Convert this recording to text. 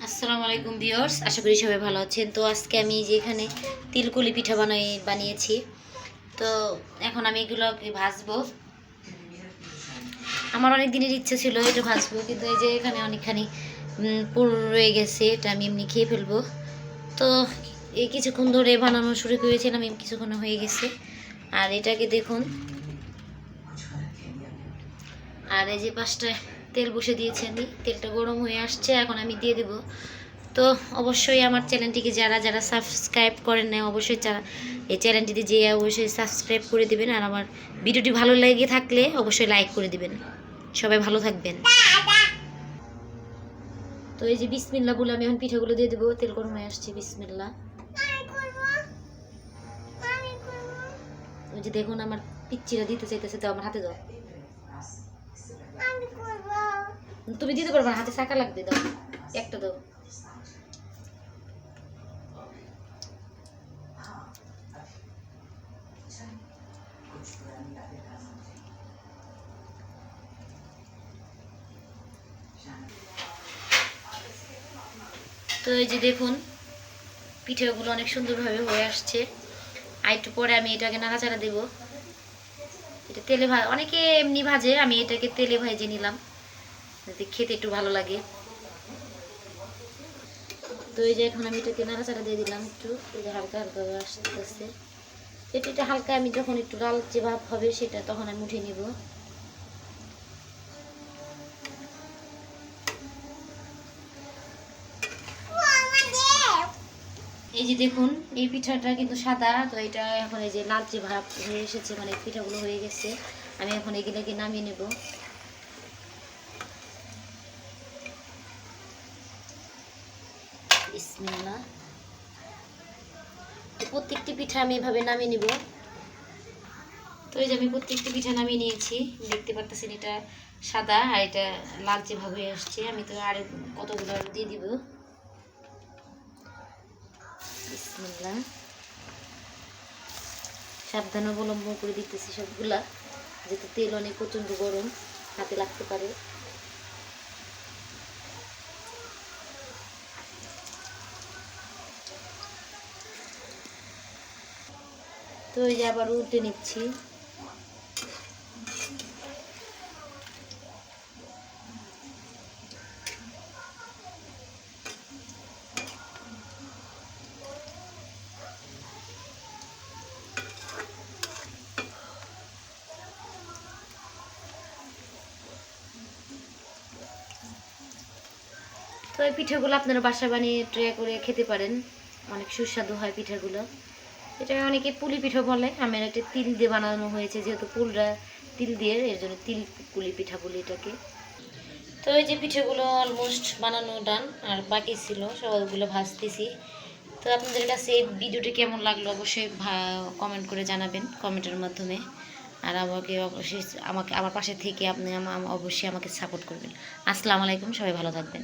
আসসালামু আলাইকুম ভিউয়ার্স, আশা করি সবাই ভালো আছেন। তো আজকে আমি যে এখানে তিলকুলি পিঠা বানিয়েছি। তো এখন আমি এগুলোকে ভাজবো। আমার অনেক দিনের ইচ্ছে ছিল এটা ভাজবো, কিন্তু এই যে এখানে অনেকখানি পুর রয়ে গেছে, এটা আমি এমনি খেয়ে ফেলবো। তো এই কিছুক্ষণ ধরে বানানো শুরু করেছিলাম, কিছুক্ষণ হয়ে গেছে। আর এটাকে দেখুন, আর এই যে পাঁচটা তেল বসে দিয়েছি আমি, তেলটা গরম হয়ে আসছে, এখন আমি দিয়ে দেবো। তো অবশ্যই আমার চ্যানেলটিকে যারা যারা সাবস্ক্রাইব করেন না, অবশ্যই এই চ্যানেলটিতে যেয়ে অবশ্যই সাবস্ক্রাইব করে দিবেন। আর আমার ভিডিওটি ভালো লেগে থাকলে অবশ্যই লাইক করে দিবেন। সবাই ভালো থাকবেন। তো এই যে বিসমিল্লাহ বলে আমি এখন পিঠাগুলো দিয়ে দেবো। তেল গরম হয়ে আসছে, বিসমিল্লাহ। ওই যে দেখুন আমার পিচ্চিরা দিতে চাইতেছে, তো আমার হাতে দাও। তুমি দিতে পারবে না, হাতে চাকা লাগবে, দাও একটা দাও। তো এই যে দেখুন পিঠাগুলো অনেক সুন্দরভাবে হয়ে আসছে। আর একটু পরে আমি এটাকে নাড়াচাড়া দেবো। এটা তেলে অনেকে এমনি ভাজে, আমি এটাকে তেলে ভেজে নিলাম যাতে খেতে একটু ভালো লাগে। তো এই যে এখন আমি এটাকে নাড়াচাড়া দিয়ে দিলাম একটু, এই যে হালকা হালকা আসতেছে। এটা হালকা আমি যখন একটু লালচে ভাব হবে সেটা তখন আমি উঠে নিব। এই যে দেখুন এই পিঠাটা কিন্তু সাদা, তো এটা এখন এই যে লালচে ভাব হয়ে এসেছে, মানে পিঠাগুলো হয়ে গেছে। আমি এখন এগুলোকে নামিয়ে নেব। বিসমিল্লাহ। প্রত্যেকটি পিঠা আমি এভাবে নামিয়ে নিব। তো এই যে আমি প্রত্যেকটি পিঠা নামিয়ে নিয়েছি, দেখতে পারতেছেন এটা সাদা আর এটা লালচে ভাব হয়ে আসছে। আমি তো আর কতগুলো দিয়ে দিব। বিসমিল্লাহ। সাবধান অবলম্বন করে দিতেছি সবগুলা, যেহেতু তেল অনেক প্রচণ্ড গরম, হাতে লাগতে পারে। তো এই যে আবার উল্টে নিচ্ছি। তো এই পিঠাগুলো আপনারা বাসা বানিয়ে ট্রাই করে খেতে পারেন, অনেক সুস্বাদু হয় পিঠাগুলো। এটা অনেকে পুলি পিঠা বলে, আমার একটা তিল দিয়ে বানানো হয়েছে, যেহেতু পুলটা তিল দিয়ে, এর জন্য তিল পুলি পিঠা বলি এটাকে। তো এই যে পিঠাগুলো অলমোস্ট বানানো ডান, আর বাকি ছিল সবগুলো ভাজতেছি। তো আপনাদের কাছে এই ভিডিওটি কেমন লাগলো অবশ্যই কমেন্ট করে জানাবেন, কমেন্টের মাধ্যমে। আর আমাকে আমার পাশে থেকে আপনি অবশ্যই আমাকে সাপোর্ট করবেন। আসসালামু আলাইকুম, সবাই ভালো থাকবেন।